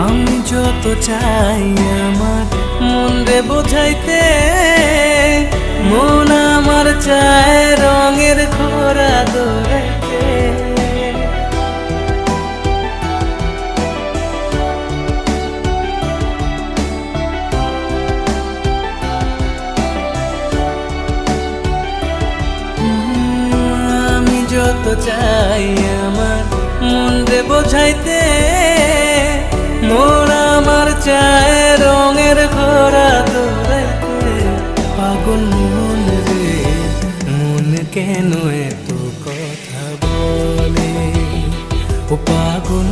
আমি যত চাই আমার মন রে বোঝাইতে, মন আমার চায় রঙের ঘোড়া দৌড়াইতে। আমি যত চাই আমার মন রে বোঝাইতে, মন আমার চায় রঙের ঘোড়া দৌড়াইতে। পাগল মন রে মন কেন এত কথা বলে, ও পাগল